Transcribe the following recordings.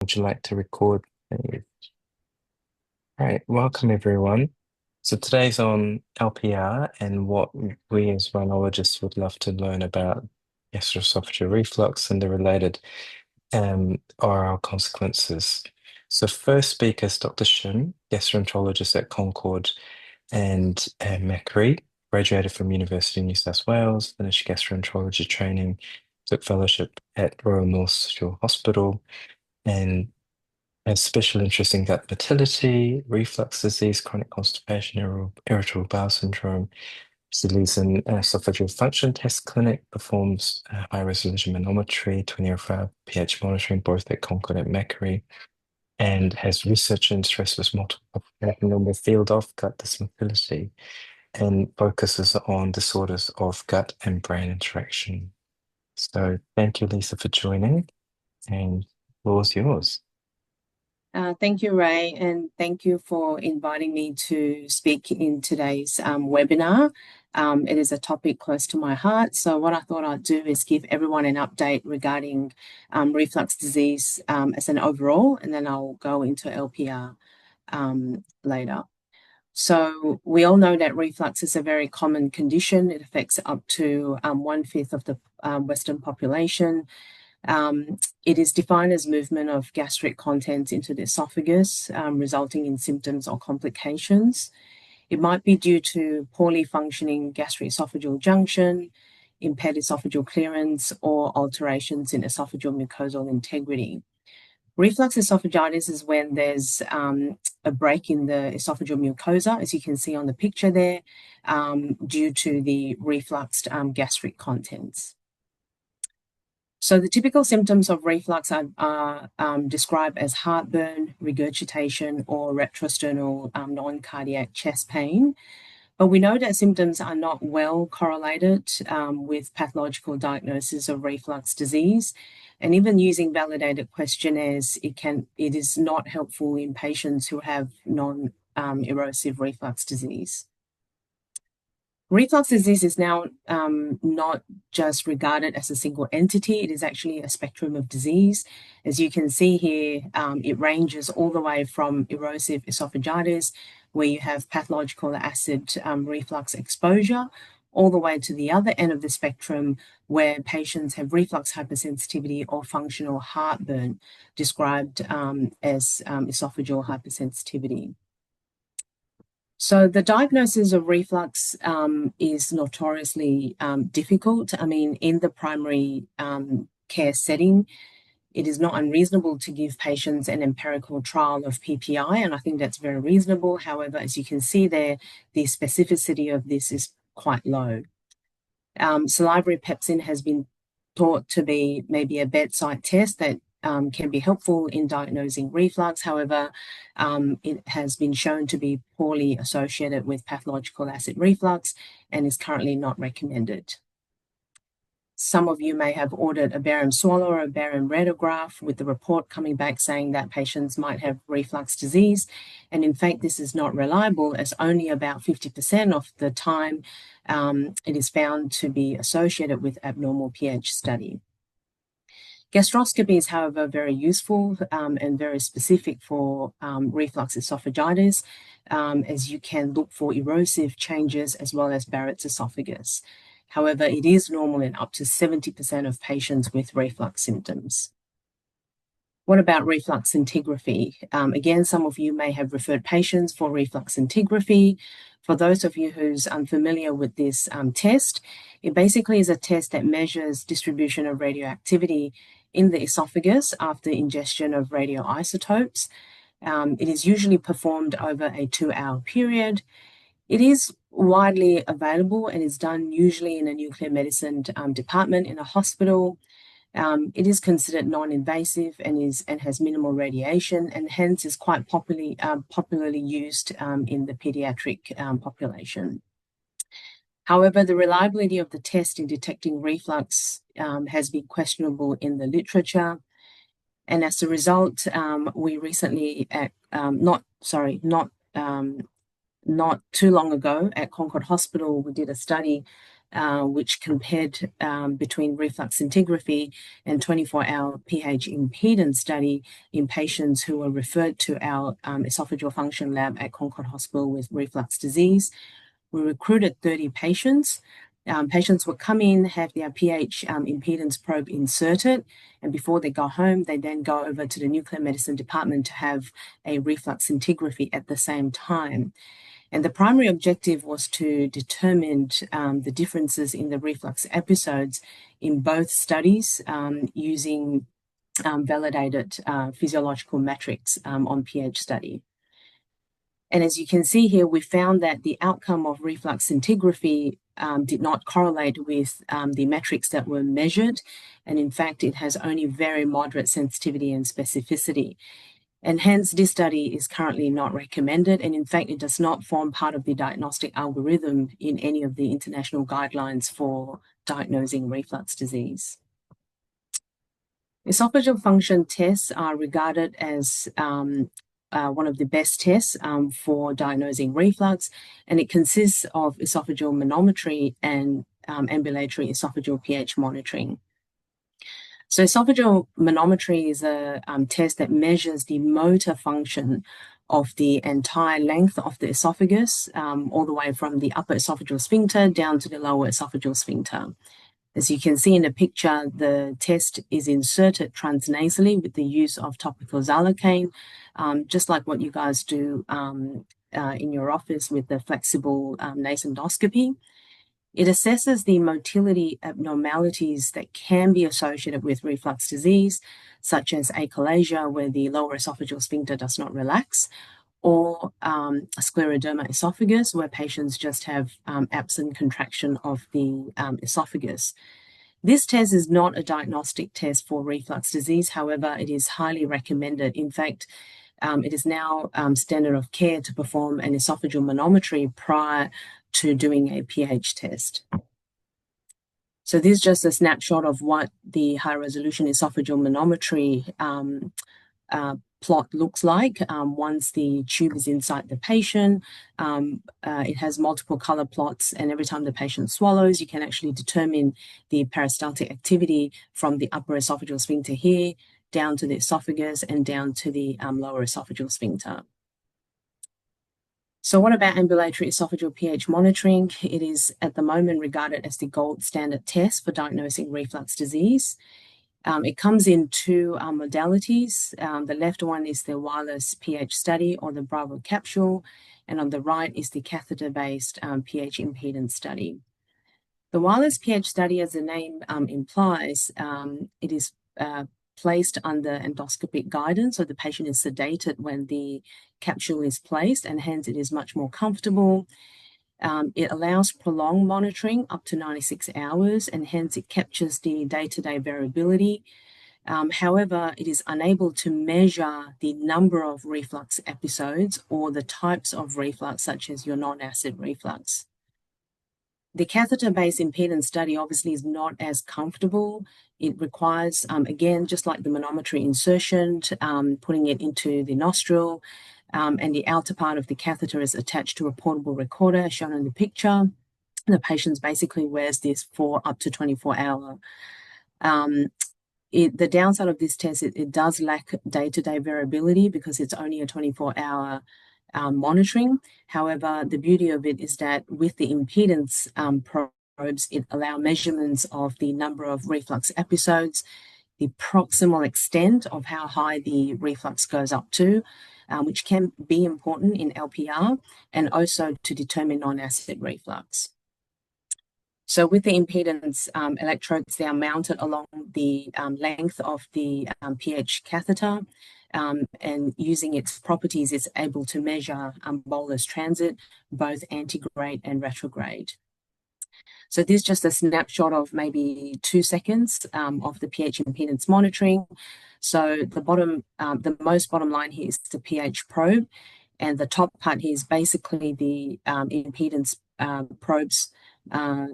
would you like to record? Right, welcome everyone. So today's on LPR and what we as rhinologists would love to learn about gastroesophageal reflux and the related oral consequences. So first speaker is Dr. Shim, gastroenterologist at Concord and Macquarie, graduated from University of New South Wales, finished gastroenterology training, took fellowship at Royal North Shore Hospital, and has special interest in gut motility, reflux disease, chronic constipation, irritable bowel syndrome. She leads an esophageal function test clinic, performs high-resolution manometry, 24-hour pH monitoring, both at Concord and Macquarie, and has research interests with multiple in the field of gut dysmotility and focuses on disorders of gut and brain interaction. So thank you, Lisa, for joining, and the floor is yours. Thank you, Ray, and thank you for inviting me to speak in today's webinar. It is a topic close to my heart, so what I thought I'd do is give everyone an update regarding reflux disease as an overall, and then I'll go into LPR later. So we all know that reflux is a very common condition. It affects up to 1/5 of the Western population. It is defined as movement of gastric contents into the esophagus, resulting in symptoms or complications. It might be due to poorly functioning gastroesophageal junction, impaired esophageal clearance, or alterations in esophageal mucosal integrity. Reflux esophagitis is when there's a break in the esophageal mucosa, as you can see on the picture there, due to the refluxed gastric contents. So the typical symptoms of reflux are described as heartburn, regurgitation, or retrosternal non-cardiac chest pain. But we know that symptoms are not well correlated with pathological diagnosis of reflux disease. And even using validated questionnaires, it is not helpful in patients who have non-erosive reflux disease. Reflux disease is now not just regarded as a single entity. It is actually a spectrum of disease. As you can see here, it ranges all the way from erosive esophagitis, where you have pathological acid reflux exposure, all the way to the other end of the spectrum, where patients have reflux hypersensitivity or functional heartburn, described as esophageal hypersensitivity. So the diagnosis of reflux is notoriously difficult. I mean, in the primary care setting, it is not unreasonable to give patients an empirical trial of PPI, and I think that's very reasonable. However, as you can see there, the specificity of this is quite low. Salivary pepsin has been thought to be maybe a bedside test that can be helpful in diagnosing reflux. However, it has been shown to be poorly associated with pathological acid reflux and is currently not recommended. Some of you may have ordered a barium swallow or a barium radiograph with the report coming back saying that patients might have reflux disease. And in fact, this is not reliable, as only about 50% of the time it is found to be associated with abnormal pH study. Gastroscopy is, however, very useful and very specific for reflux esophagitis, as you can look for erosive changes as well as Barrett's esophagus. However, it is normal in up to 70% of patients with reflux symptoms. What about reflux scintigraphy? Again, some of you may have referred patients for reflux scintigraphy. For those of you who's unfamiliar with this test, it basically is a test that measures distribution of radioactivity in the esophagus after ingestion of radioisotopes. It is usually performed over a 2-hour period. It is widely available and is done usually in a nuclear medicine department in a hospital. It is considered non-invasive and has minimal radiation, and hence is quite popularly used in the pediatric population. However, the reliability of the test in detecting reflux has been questionable in the literature. And as a result, we recently, not too long ago at Concord Hospital, we did a study which compared between reflux scintigraphy and 24-hour pH impedance study in patients who were referred to our esophageal function lab at Concord Hospital with reflux disease. We recruited 30 patients. Patients would come in, have their pH impedance probe inserted, and before they go home, they then go over to the nuclear medicine department to have a reflux scintigraphy at the same time. And the primary objective was to determine the differences in the reflux episodes in both studies using validated physiological metrics on pH study. And as you can see here, we found that the outcome of reflux scintigraphy did not correlate with the metrics that were measured. And in fact, it has only very moderate sensitivity and specificity. And hence, this study is currently not recommended. And in fact, it does not form part of the diagnostic algorithm in any of the international guidelines for diagnosing reflux disease. Esophageal function tests are regarded as one of the best tests for diagnosing reflux, and it consists of esophageal manometry and ambulatory esophageal pH monitoring. So esophageal manometry is a test that measures the motor function of the entire length of the esophagus, all the way from the upper esophageal sphincter down to the lower esophageal sphincter. As you can see in the picture, the test is inserted transnasally with the use of topical xylocaine, just like what you guys do in your office with the flexible nasendoscopy. It assesses the motility abnormalities that can be associated with reflux disease, such as achalasia, where the lower esophageal sphincter does not relax, or scleroderma esophagus, where patients just have absent contraction of the esophagus. This test is not a diagnostic test for reflux disease. However, it is highly recommended. In fact, it is now standard of care to perform an esophageal manometry prior to doing a pH test. So this is just a snapshot of what the high-resolution esophageal manometry plot looks like once the tube is inside the patient. It has multiple color plots, and every time the patient swallows, you can actually determine the peristaltic activity from the upper esophageal sphincter here down to the esophagus and down to the lower esophageal sphincter. So what about ambulatory esophageal pH monitoring? It is at the moment regarded as the gold standard test for diagnosing reflux disease. It comes in two modalities. The left one is the wireless pH study or the Bravo capsule, and on the right is the catheter-based pH impedance study. The wireless pH study, as the name implies, it is placed under endoscopic guidance, so the patient is sedated when the capsule is placed, and hence it is much more comfortable. It allows prolonged monitoring up to 96 hours, and hence it captures the day-to-day variability. However, it is unable to measure the number of reflux episodes or the types of reflux, such as your non-acid reflux. The catheter-based impedance study obviously is not as comfortable. It requires, again, just like the manometry insertion, putting it into the nostril, and the outer part of the catheter is attached to a portable recorder, as shown in the picture. The patient basically wears this for up to 24 hours. The downside of this test, it does lack day-to-day variability because it's only a 24-hour monitoring. However, the beauty of it is that with the impedance probes, it allows measurements of the number of reflux episodes, the proximal extent of how high the reflux goes up to, which can be important in LPR, and also to determine non-acid reflux. So with the impedance electrodes, they are mounted along the length of the pH catheter, and using its properties, it's able to measure bolus transit, both antegrade and retrograde. So this is just a snapshot of maybe 2 seconds of the pH impedance monitoring. So the most bottom line here is the pH probe, and the top part here is basically the impedance probes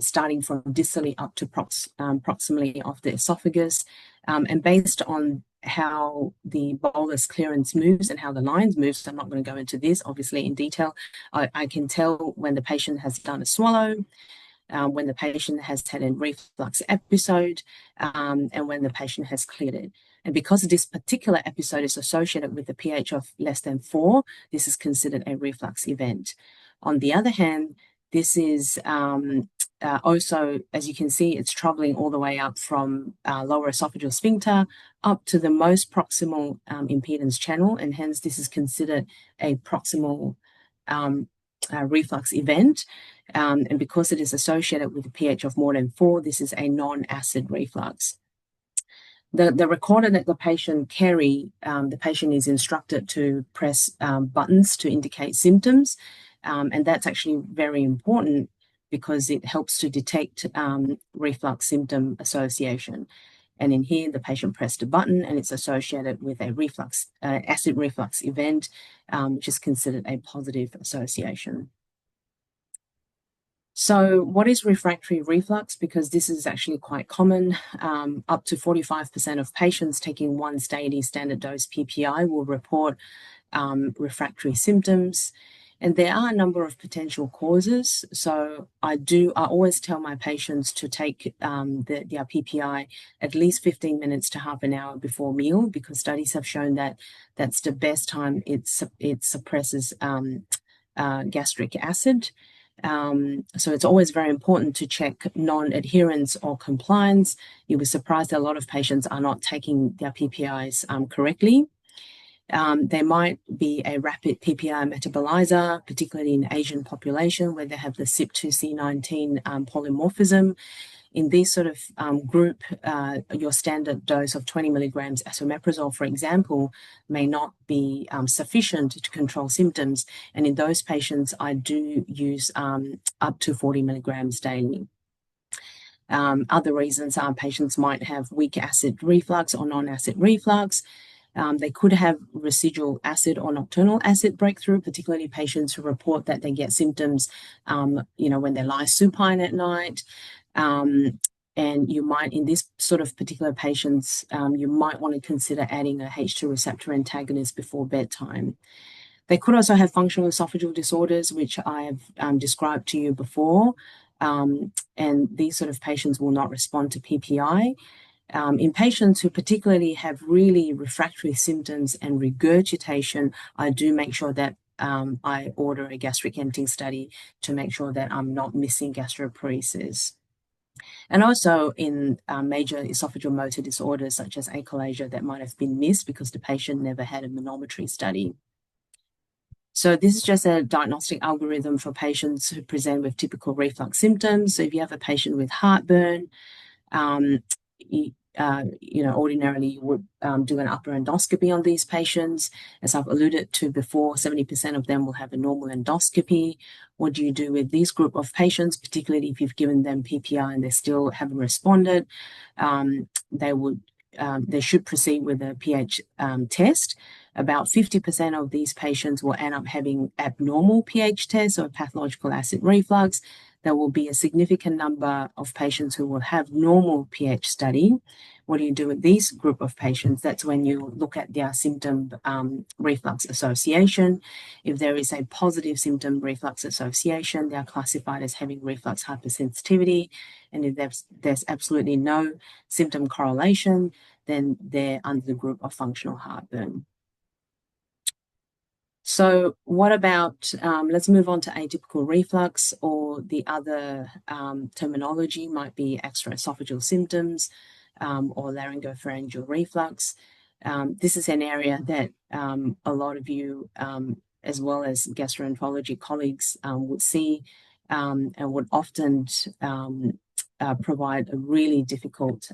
starting from distally up to proximally of the esophagus, and based on how the bolus clearance moves and how the lines move, so I'm not going to go into this obviously in detail, I can tell when the patient has done a swallow. when the patient has had a reflux episode, and when the patient has cleared it. And because this particular episode is associated with a pH of less than 4, this is considered a reflux event. On the other hand, this is also, as you can see, it's traveling all the way up from lower esophageal sphincter up to the most proximal impedance channel, and hence this is considered a proximal reflux event. And because it is associated with a pH of more than 4, this is a non-acid reflux. The recorder that the patient carry, the patient is instructed to press buttons to indicate symptoms, and that's actually very important because it helps to detect reflux symptom association. And in here, the patient pressed a button and it's associated with a reflux, acid reflux event, which is considered a positive association. So what is refractory reflux? Because this is actually quite common. Up to 45% of patients taking once daily standard dose PPI will report refractory symptoms. And there are a number of potential causes. So I always tell my patients to take their PPI at least 15 minutes to half an hour before meal, because studies have shown that that's the best time it suppresses gastric acid. So it's always very important to check non-adherence or compliance. You'll be surprised that a lot of patients are not taking their PPIs correctly. There might be a rapid PPI metabolizer, particularly in Asian population where they have the CYP2C19 polymorphism. In this sort of group, your standard dose of 20 milligrams esomeprazole, for example, may not be sufficient to control symptoms. And in those patients, I do use up to 40 milligrams daily. Other reasons are patients might have weak acid reflux or non-acid reflux. They could have residual acid or nocturnal acid breakthrough, particularly patients who report that they get symptoms, when they lie supine at night. And you might, in this sort of particular patients, you might want to consider adding a H2 receptor antagonist before bedtime. They could also have functional esophageal disorders, which I have described to you before. And these sort of patients will not respond to PPI. In patients who particularly have really refractory symptoms and regurgitation, I do make sure that I order a gastric emptying study to make sure that I'm not missing gastroparesis. And also in major esophageal motor disorders such as achalasia that might have been missed because the patient never had a manometry study. So this is just a diagnostic algorithm for patients who present with typical reflux symptoms. So if you have a patient with heartburn, ordinarily you would do an upper endoscopy on these patients. As I've alluded to before, 70% of them will have a normal endoscopy. What do you do with this group of patients, particularly if you've given them PPI and they still haven't responded? They should proceed with a pH test. About 50% of these patients will end up having abnormal pH tests or pathological acid reflux. There will be a significant number of patients who will have normal pH study. What do you do with this group of patients? That's when you look at their symptom reflux association. If there is a positive symptom reflux association, they are classified as having reflux hypersensitivity. And if there's absolutely no symptom correlation, then they're under the group of functional heartburn. So what about, let's move on to atypical reflux, or the other terminology might be extraesophageal symptoms or laryngopharyngeal reflux. This is an area that a lot of you, as well as gastroenterology colleagues, would see and would often provide a really difficult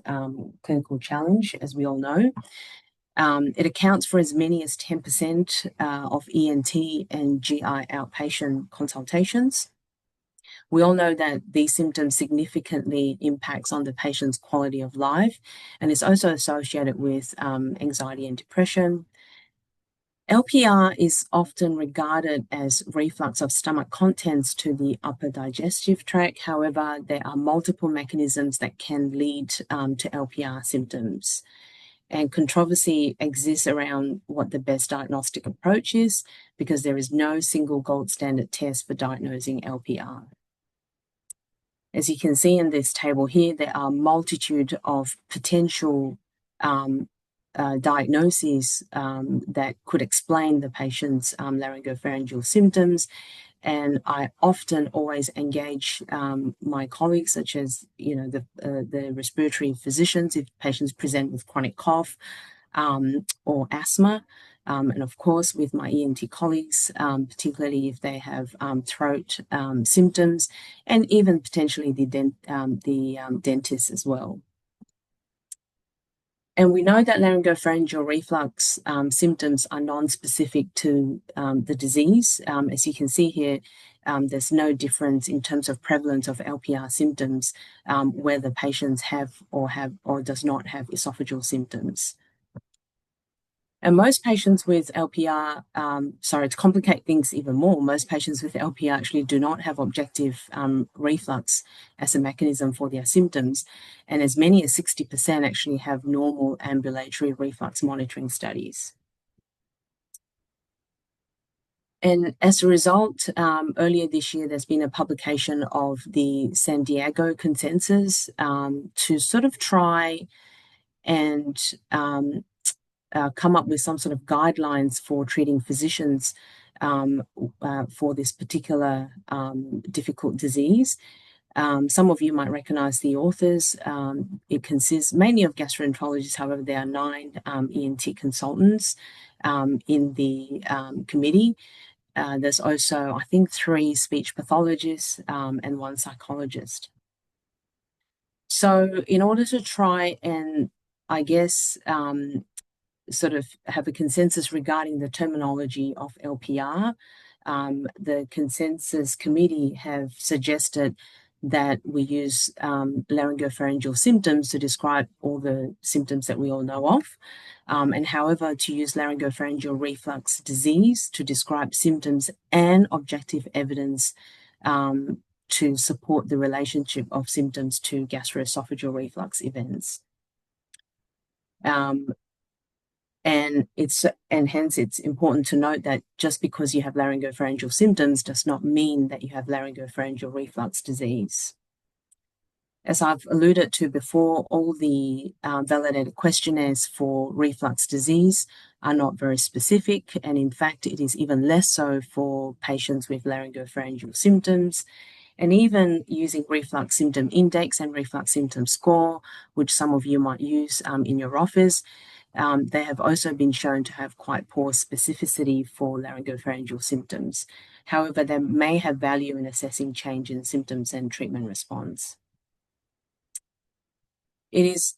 clinical challenge, as we all know. It accounts for as many as 10% of ENT and GI outpatient consultations. We all know that these symptoms significantly impacts on the patient's quality of life, and it's also associated with anxiety and depression. LPR is often regarded as reflux of stomach contents to the upper digestive tract. However, there are multiple mechanisms that can lead to LPR symptoms. And controversy exists around what the best diagnostic approach is, because there is no single gold standard test for diagnosing LPR. As you can see in this table here, there are a multitude of potential diagnoses that could explain the patient's laryngopharyngeal symptoms. And I often always engage my colleagues, such as the respiratory physicians, if patients present with chronic cough or asthma, and of course with my ENT colleagues, particularly if they have throat symptoms, and even potentially the dentist as well. And we know that laryngopharyngeal reflux symptoms are non-specific to the disease. As you can see here, there's no difference in terms of prevalence of LPR symptoms whether patients have or does not have esophageal symptoms. And most patients with LPR, to complicate things even more, most patients with LPR actually do not have objective reflux as a mechanism for their symptoms. And as many as 60% actually have normal ambulatory reflux monitoring studies. And as a result, earlier this year, there's been a publication of the San Diego consensus to sort of try and come up with some sort of guidelines for treating physicians for this particular difficult disease. Some of you might recognize the authors. It consists mainly of gastroenterologists. However, there are 9 ENT consultants in the committee. There's also, I think, 3 speech pathologists and 1 psychologist. So in order to try and, I guess, sort of have a consensus regarding the terminology of LPR, the consensus committee have suggested that we use laryngopharyngeal symptoms to describe all the symptoms that we all know of, and however to use laryngopharyngeal reflux disease to describe symptoms and objective evidence to support the relationship of symptoms to gastroesophageal reflux events. And hence it's important to note that just because you have laryngopharyngeal symptoms does not mean that you have laryngopharyngeal reflux disease. As I've alluded to before, all the validated questionnaires for reflux disease are not very specific, and in fact it is even less so for patients with laryngopharyngeal symptoms. And even using reflux symptom index and reflux symptom score, which some of you might use in your office, they have also been shown to have quite poor specificity for laryngopharyngeal symptoms. However, they may have value in assessing change in symptoms and treatment response. It is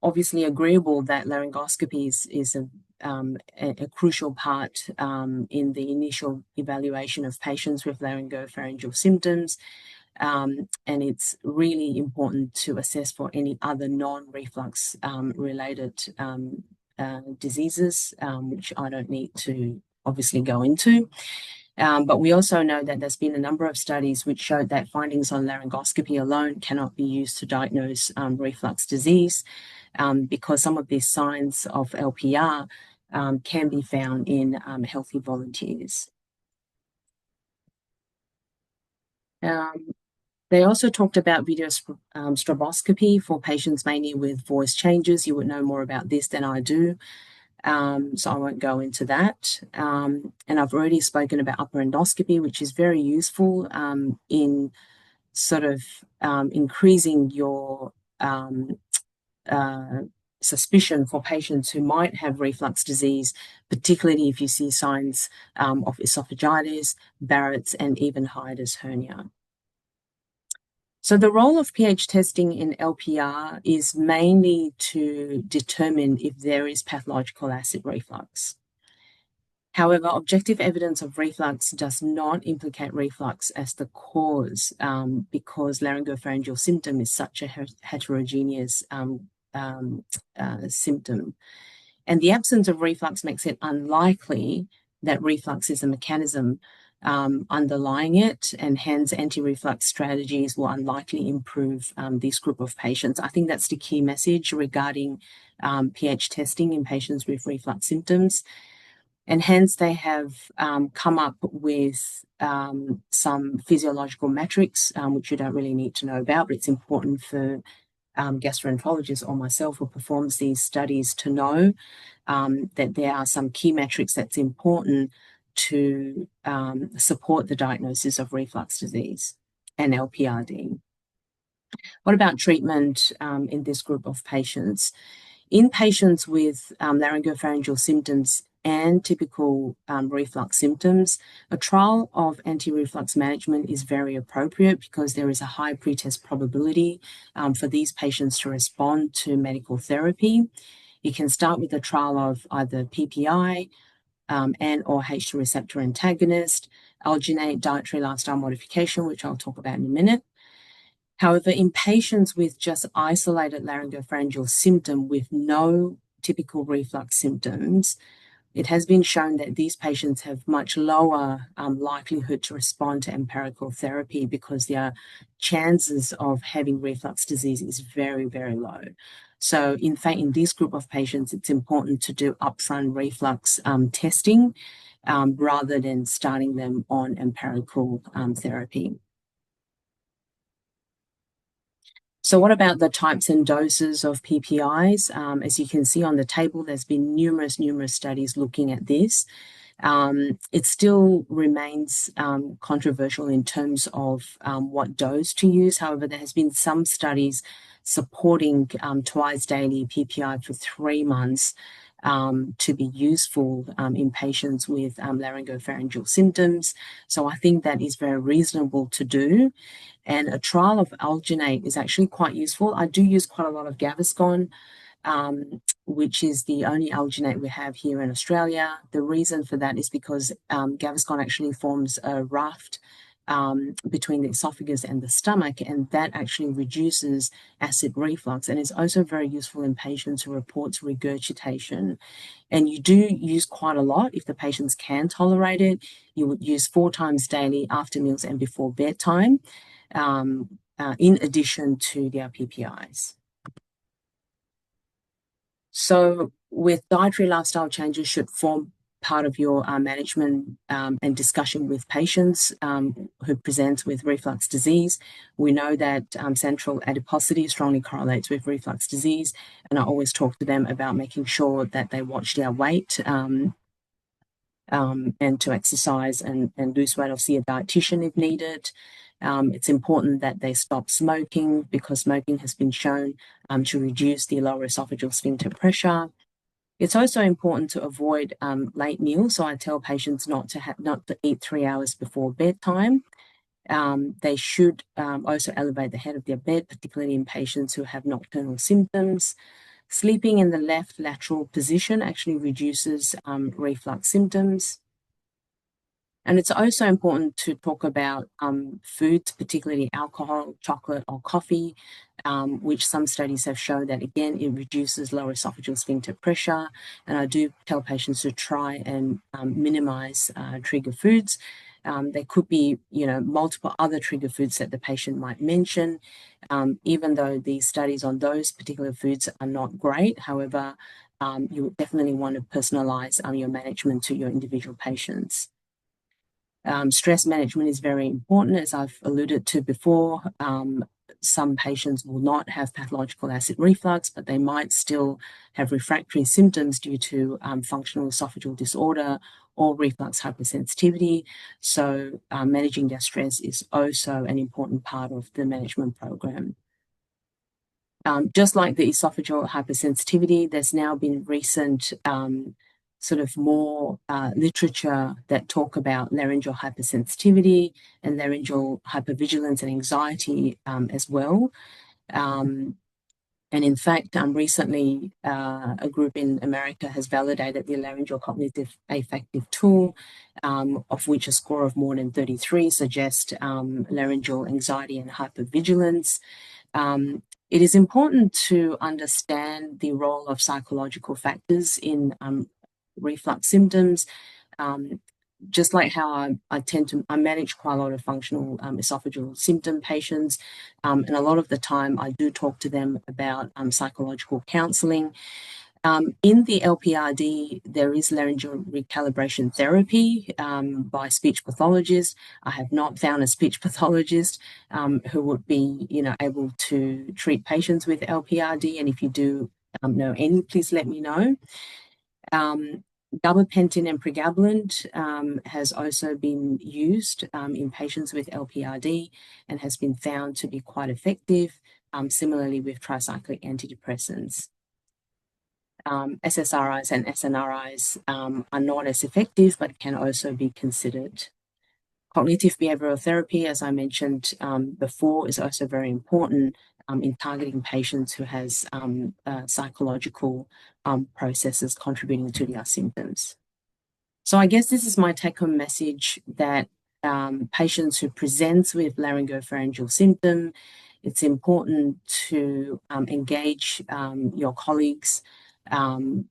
obviously agreeable that laryngoscopy is a crucial part in the initial evaluation of patients with laryngopharyngeal symptoms. And it's really important to assess for any other non-reflux related diseases, which I don't need to obviously go into. But we also know that there's been a number of studies which showed that findings on laryngoscopy alone cannot be used to diagnose reflux disease because some of these signs of LPR can be found in healthy volunteers. They also talked about video stroboscopy for patients mainly with voice changes. You would know more about this than I do, so I won't go into that. And I've already spoken about upper endoscopy, which is very useful in sort of increasing your suspicion for patients who might have reflux disease, particularly if you see signs of esophagitis, Barrett's, and even hiatus hernia. So the role of pH testing in LPR is mainly to determine if there is pathological acid reflux. However, objective evidence of reflux does not implicate reflux as the cause because laryngopharyngeal symptom is such a heterogeneous symptom. And the absence of reflux makes it unlikely that reflux is a mechanism underlying it, and hence anti-reflux strategies will unlikely improve this group of patients. I think that's the key message regarding pH testing in patients with reflux symptoms. And hence they have come up with some physiological metrics, which you don't really need to know about, but it's important for gastroenterologists or myself who performs these studies to know that there are some key metrics that's important to support the diagnosis of reflux disease and LPRD. What about treatment in this group of patients? In patients with laryngopharyngeal symptoms and typical reflux symptoms, a trial of anti-reflux management is very appropriate because there is a high pretest probability for these patients to respond to medical therapy. You can start with a trial of either PPI and or H2 receptor antagonist, alginate, dietary lifestyle modification, which I'll talk about in a minute. However, in patients with just isolated laryngopharyngeal symptom with no typical reflux symptoms, it has been shown that these patients have much lower likelihood to respond to empirical therapy because their chances of having reflux disease is very, very low. So, in fact, in this group of patients, it's important to do upfront reflux testing rather than starting them on empirical therapy. So what about the types and doses of PPIs? As you can see on the table, there's been numerous studies looking at this. It still remains controversial in terms of what dose to use. However, there has been some studies supporting twice daily PPI for 3 months to be useful in patients with laryngopharyngeal symptoms. So I think that is very reasonable to do. And a trial of alginate is actually quite useful. I do use quite a lot of Gaviscon, which is the only alginate we have here in Australia. The reason for that is because Gaviscon actually forms a raft between the esophagus and the stomach, and that actually reduces acid reflux and is also very useful in patients who report regurgitation. And you do use quite a lot if the patients can tolerate it. You would use 4 times daily after meals and before bedtime. In addition to their PPIs. So with dietary lifestyle changes should form part of your management and discussion with patients who present with reflux disease. We know that central adiposity strongly correlates with reflux disease, and I always talk to them about making sure that they watch their weight and to exercise and lose weight or see a dietitian if needed. It's important that they stop smoking because smoking has been shown to reduce the lower esophageal sphincter pressure. It's also important to avoid late meals. So I tell patients not to eat 3 hours before bedtime. They should also elevate the head of their bed, particularly in patients who have nocturnal symptoms. Sleeping in the left lateral position actually reduces reflux symptoms. And it's also important to talk about foods, particularly alcohol, chocolate, or coffee, which some studies have shown that, again, it reduces lower esophageal sphincter pressure. And I do tell patients to try and minimize trigger foods. There could be, multiple other trigger foods that the patient might mention, even though the studies on those particular foods are not great. However, you definitely want to personalize your management to your individual patients. Stress management is very important, as I've alluded to before. Some patients will not have pathological acid reflux, but they might still have refractory symptoms due to functional esophageal disorder or reflux hypersensitivity. So managing their stress is also an important part of the management program. Just like the esophageal hypersensitivity, there's now been recent sort of more literature that talk about laryngeal hypersensitivity and laryngeal hypervigilance and anxiety as well. And in fact, recently, a group in America has validated the laryngeal cognitive affective tool, of which a score of more than 33 suggests laryngeal anxiety and hypervigilance. It is important to understand the role of psychological factors in reflux symptoms. Just like how I manage quite a lot of functional esophageal symptom patients, and a lot of the time I do talk to them about psychological counseling. In the LPRD, there is laryngeal recalibration therapy by speech pathologists. I have not found a speech pathologist who would be, able to treat patients with LPRD. And if you do know any, please let me know. Gabapentin and pregabalin has also been used in patients with LPRD and has been found to be quite effective, similarly with tricyclic antidepressants. SSRIs and SNRIs are not as effective, but can also be considered. Cognitive behavioral therapy, as I mentioned before, is also very important in targeting patients who has psychological processes contributing to their symptoms. So I guess this is my take-home message that patients who present with laryngopharyngeal symptom, it's important to engage your colleagues, to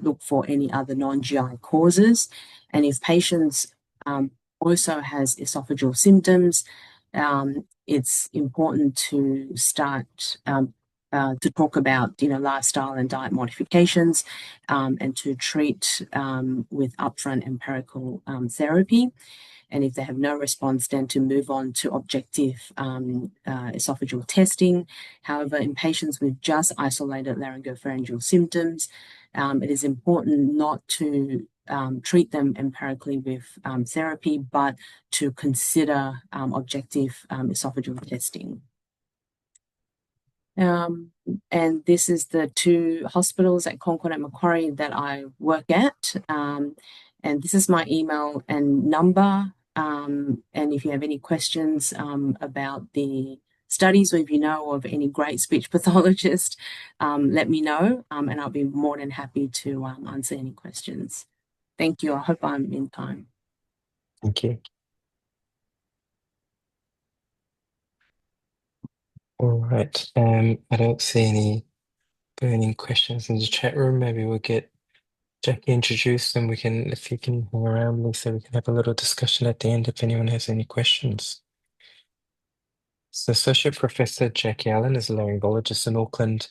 look for any other non-GI causes. And if patients also has esophageal symptoms, it's important to start to talk about, lifestyle and diet modifications, and to treat with upfront empirical therapy. And if they have no response, then to move on to objective esophageal testing. However, in patients with just isolated laryngopharyngeal symptoms, it is important not to treat them empirically with therapy, but to consider objective esophageal testing. And this is the two hospitals at Concord and Macquarie that I work at. And this is my email and number. And if you have any questions about the studies, or if you know of any great speech pathologist, let me know, and I'll be more than happy to answer any questions. Thank you. I hope I'm in time. Thank you. All right. I don't see any burning questions in the chat room. Maybe we'll get Jacqui introduced, and if you can hang around, Lisa, we can have a little discussion at the end if anyone has any questions. So Associate Professor Jacqui Allen is a laryngologist in Auckland,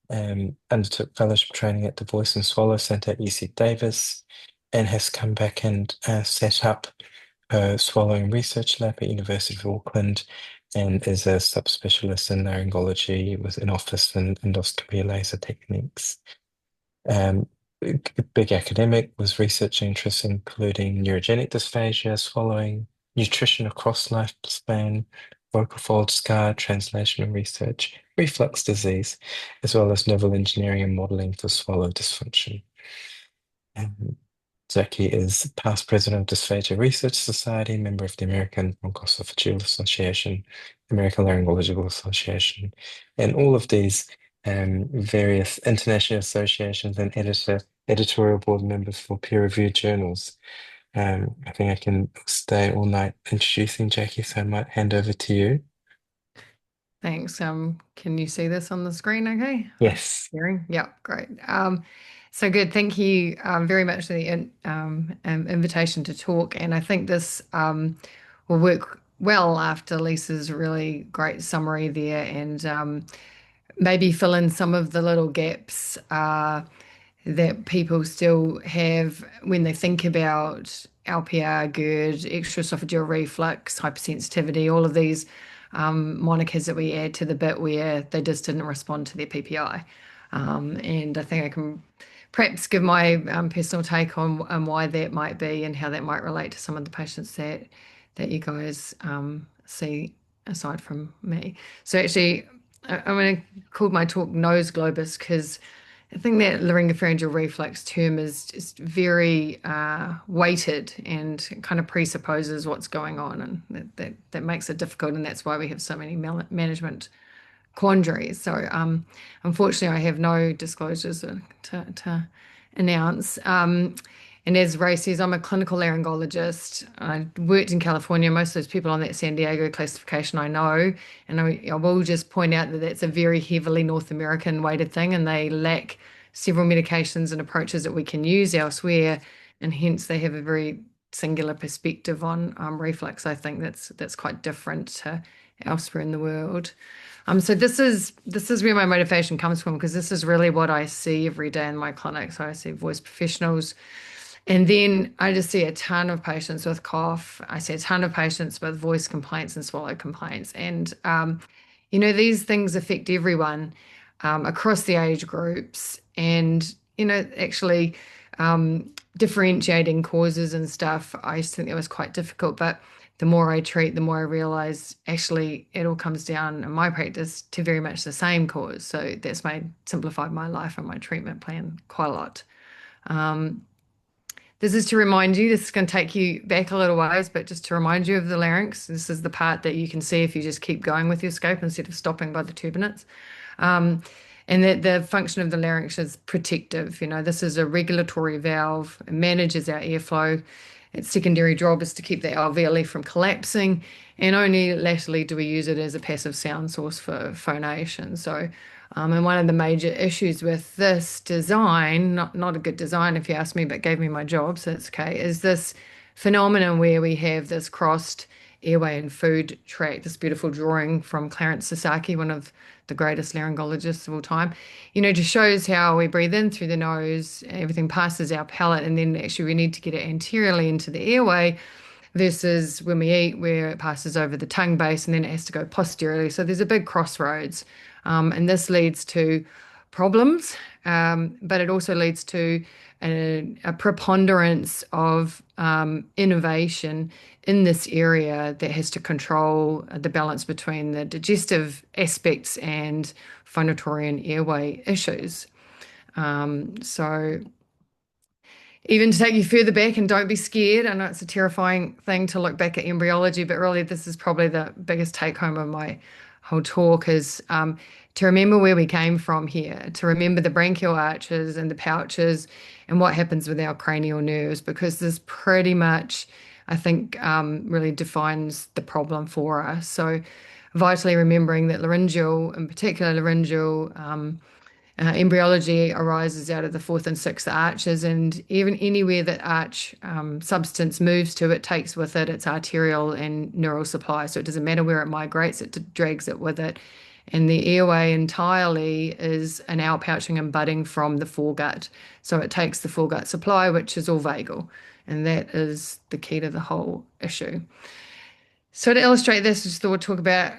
undertook fellowship training at the Voice and Swallow Centre at UC Davis, and has come back and set up a swallowing research lab at University of Auckland, and is a subspecialist in laryngology with an office in endoscopy laser techniques. Big academic, was researching interests including neurogenic dysphagia, swallowing, nutrition across lifespan, vocal fold scar, translational research, reflux disease, as well as novel engineering and modeling for swallow dysfunction. Jacqui is past president of Dysphagia Research Society, member of the American Bronchoesophageal Association, American Laryngological Association, and all of these various international associations and editorial board members for peer-reviewed journals. I think I can stay all night introducing Jacqui, so I might hand over to you. Thanks. Can you see this on the screen okay? Yes. Hearing? Yeah, great. So good. Thank you very much for the invitation to talk. And I think this will work well after Lisa's really great summary there, and maybe fill in some of the little gaps that people still have when they think about LPR, GERD, extraesophageal reflux, hypersensitivity, all of these monikers that we add to the bit where they just didn't respond to their PPI. And I think I can perhaps give my personal take on why that might be and how that might relate to some of the patients that you guys see aside from me. So actually, I'm going to call my talk nose globus because I think that laryngopharyngeal reflux term is just very weighted and kind of presupposes what's going on, and that makes it difficult, and that's why we have so many management quandaries. So unfortunately, I have no disclosures to announce. And as Ray says, I'm a clinical laryngologist. I worked in California. Most of those people on that San Diego classification I know. And I will just point out that that's a very heavily North American weighted thing, and they lack several medications and approaches that we can use elsewhere. And hence they have a very singular perspective on reflux. I think that's quite different to elsewhere in the world. So this is where my motivation comes from, because this is really what I see every day in my clinic. So I see voice professionals, and then I just see a ton of patients with cough. I see a ton of patients with voice complaints and swallow complaints. And, these things affect everyone across the age groups. And, actually differentiating causes and stuff, I used to think that was quite difficult. But the more I treat, the more I realize actually it all comes down in my practice to very much the same cause. So that's made simplified my life and my treatment plan quite a lot. Um, this is to remind you, this is going to take you back a little ways, but just to remind you of the larynx. This is the part that you can see if you just keep going with your scope instead of stopping by the turbinates. Um, and that the function of the larynx is protective. This is a regulatory valve. It manages our airflow. Its secondary job is to keep the alveoli from collapsing, and only latterly do we use it as a passive sound source for phonation. So, and one of the major issues with this design, not a good design if you ask me, but gave me my job, so it's okay, is this phenomenon where we have this crossed airway and food tract, this beautiful drawing from Clarence Sasaki, one of the greatest laryngologists of all time, just shows how we breathe in through the nose, everything passes our palate, and then actually we need to get it anteriorly into the airway versus when we eat, where it passes over the tongue base and then it has to go posteriorly. So there's a big crossroads, and this leads to problems, but it also leads to a preponderance of innovation in this area that has to control the balance between the digestive aspects and phonatory and airway issues. So even to take you further back, and don't be scared. I know it's a terrifying thing to look back at embryology, but really this is probably the biggest take home of my whole talk is to remember where we came from here, to remember the branchial arches and the pouches and what happens with our cranial nerves, because this pretty much, I think, really defines the problem for us. So vitally remembering that laryngeal, in particular laryngeal, embryology arises out of the fourth and sixth arches, and even anywhere that arch substance moves to, it takes with it its arterial and neural supply. So it doesn't matter where it migrates, it drags it with it. And the airway entirely is an outpouching and budding from the foregut. So it takes the foregut supply, which is all vagal. And that is the key to the whole issue. So to illustrate this, I just thought we'd talk about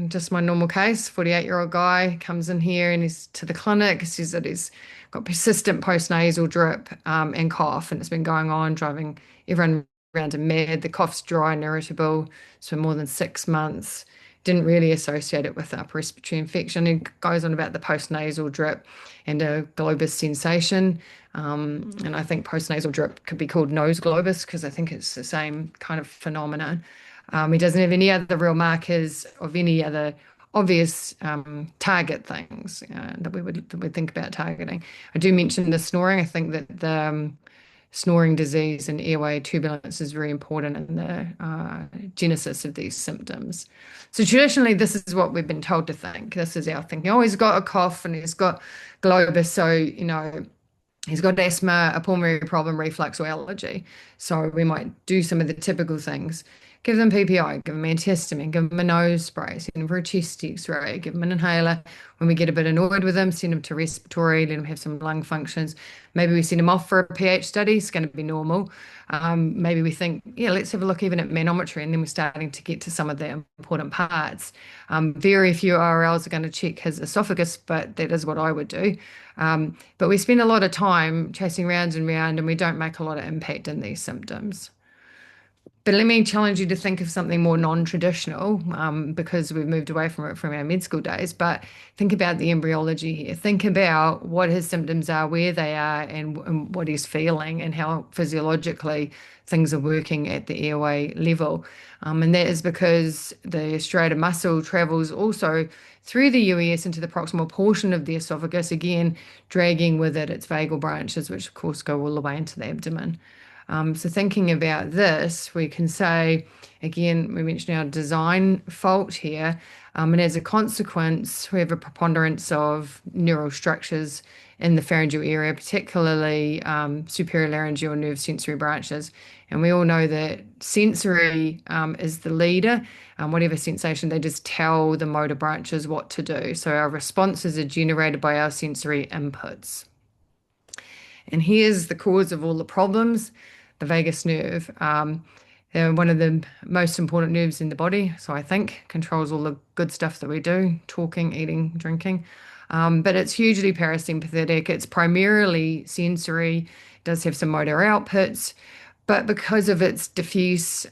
just my normal case. 48-year-old guy comes in here and he's to the clinic, says that he's got persistent postnasal drip and cough, and it's been going on, driving everyone around him mad. The cough's dry and irritable. It's for more than 6 months. Didn't really associate it with upper respiratory infection. He goes on about the postnasal drip and a globus sensation. And I think postnasal drip could be called nose globus because I think it's the same kind of phenomenon. He doesn't have any other real markers of any other obvious target things that we would think about targeting. I do mention the snoring. I think that the snoring disease and airway turbulence is very important in the genesis of these symptoms. So traditionally, this is what we've been told to think. This is our thinking. Oh, he's got a cough and he's got globus, so he's got asthma, a pulmonary problem, reflux, or allergy. So we might do some of the typical things. Give them PPI, give them antihistamine, give them a nose spray, send them for a chest x-ray, give them an inhaler. When we get a bit annoyed with them, send them to respiratory, let them have some lung functions. Maybe we send them off for a pH study, it's going to be normal. Maybe we think, yeah, let's have a look even at manometry, and then we're starting to get to some of the important parts. Very few RLs are going to check his esophagus, but that is what I would do. But we spend a lot of time chasing round and round, and we don't make a lot of impact in these symptoms. But let me challenge you to think of something more non-traditional, because we've moved away from it from our med school days. But think about the embryology here. Think about what his symptoms are, where they are, and what he's feeling, and how physiologically things are working at the airway level. And that is because the striatum muscle travels also through the UES into the proximal portion of the esophagus, again, dragging with it its vagal branches, which of course go all the way into the abdomen. So thinking about this, we can say, again, we mentioned our design fault here, and as a consequence, we have a preponderance of neural structures in the pharyngeal area, particularly superior laryngeal nerve sensory branches. And we all know that sensory is the leader. Whatever sensation, they just tell the motor branches what to do. So our responses are generated by our sensory inputs. And here's the cause of all the problems, the vagus nerve. They're one of the most important nerves in the body, so I think controls all the good stuff that we do, talking, eating, drinking. But it's hugely parasympathetic. It's primarily sensory, it does have some motor outputs, but because of its diffuse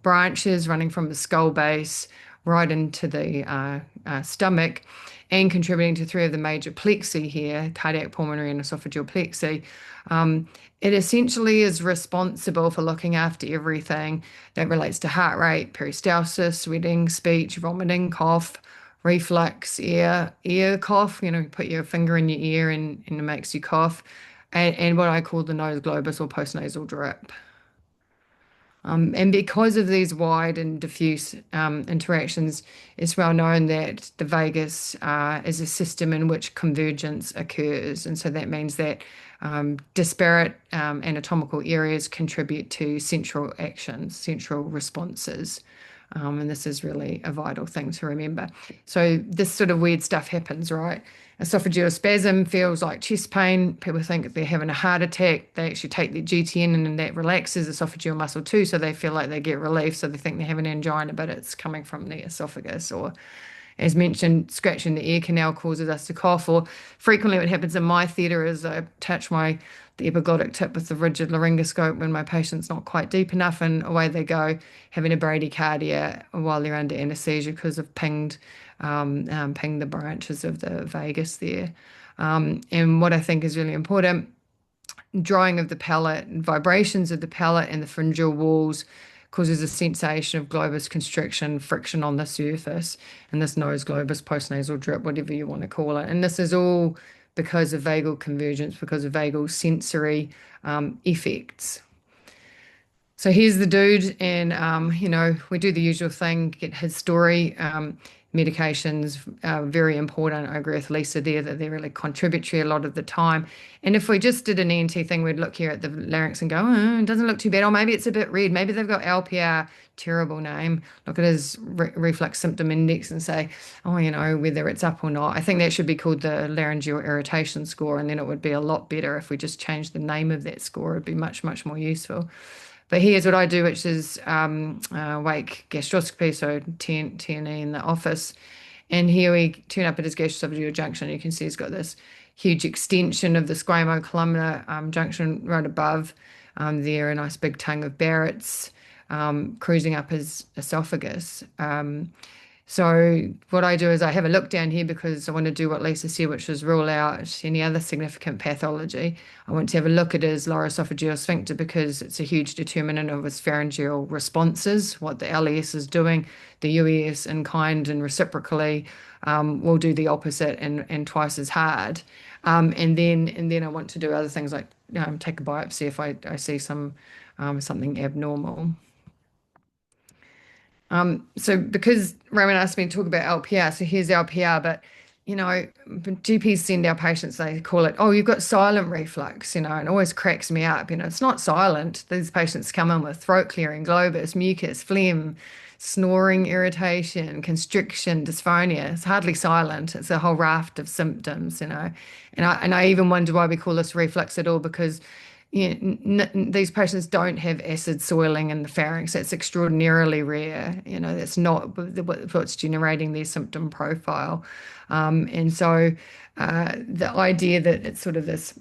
branches running from the skull base right into the stomach and contributing to three of the major plexi here, cardiac, pulmonary, and esophageal plexi, it essentially is responsible for looking after everything that relates to heart rate, peristalsis, sweating, speech, vomiting, cough, reflux, ear cough. You put your finger in your ear and it makes you cough, and what I call the nose globus or postnasal drip. And because of these wide and diffuse interactions, it's well known that the vagus is a system in which convergence occurs. And so that means that disparate anatomical areas contribute to central actions, central responses. And this is really a vital thing to remember. So this sort of weird stuff happens, right? Esophageal spasm feels like chest pain. People think they're having a heart attack. They actually take their GTN and that relaxes esophageal muscle too, so they feel like they get relief. So they think they have an angina, but it's coming from the esophagus. Or, as mentioned, scratching the ear canal causes us to cough. Or frequently, what happens in my theatre is I touch the epiglottic tip with the rigid laryngoscope when my patient's not quite deep enough, and away they go, having a bradycardia while they're under anaesthesia because of pinged the branches of the vagus there. And what I think is really important, drawing of the palate, vibrations of the palate and the pharyngeal walls causes a sensation of globus constriction, friction on the surface, and this nose globus, postnasal drip, whatever you want to call it. And this is all because of vagal convergence, because of vagal sensory effects. So here's the dude, and we do the usual thing, get his story. Medications are very important. I agree with Lisa there that they're really contributory a lot of the time. And if we just did an ENT thing, we'd look here at the larynx and go, oh, it doesn't look too bad. Or maybe it's a bit red. Maybe they've got LPR, terrible name. Look at his reflux symptom index and say, oh, whether it's up or not. I think that should be called the laryngeal irritation score, and then it would be a lot better if we just changed the name of that score. It'd be much, much more useful. But here's what I do, which is wake gastroscopy, so TNE in the office. And here we turn up at his gastroesophageal junction. You can see he's got this huge extension of the squamocolumnar junction right above there, a nice big tongue of Barrett's cruising up his esophagus. So what I do is I have a look down here because I want to do what Lisa said, which is rule out any other significant pathology. I want to have a look at his lower esophageal sphincter because it's a huge determinant of his pharyngeal responses, what the LES is doing. The UES in kind and reciprocally will do the opposite and twice as hard. And then I want to do other things like take a biopsy if I see something abnormal. So because Rowan asked me to talk about LPR, so here's LPR, but GPs send our patients, they call it, oh, you've got silent reflux, and it always cracks me up. It's not silent. These patients come in with throat clearing, globus, mucus, phlegm, snoring, irritation, constriction, dysphonia. It's hardly silent. It's a whole raft of symptoms, And I even wonder why we call this reflux at all, because these patients don't have acid soiling in the pharynx. That's extraordinarily rare. That's not what's generating their symptom profile. And so the idea that it's sort of this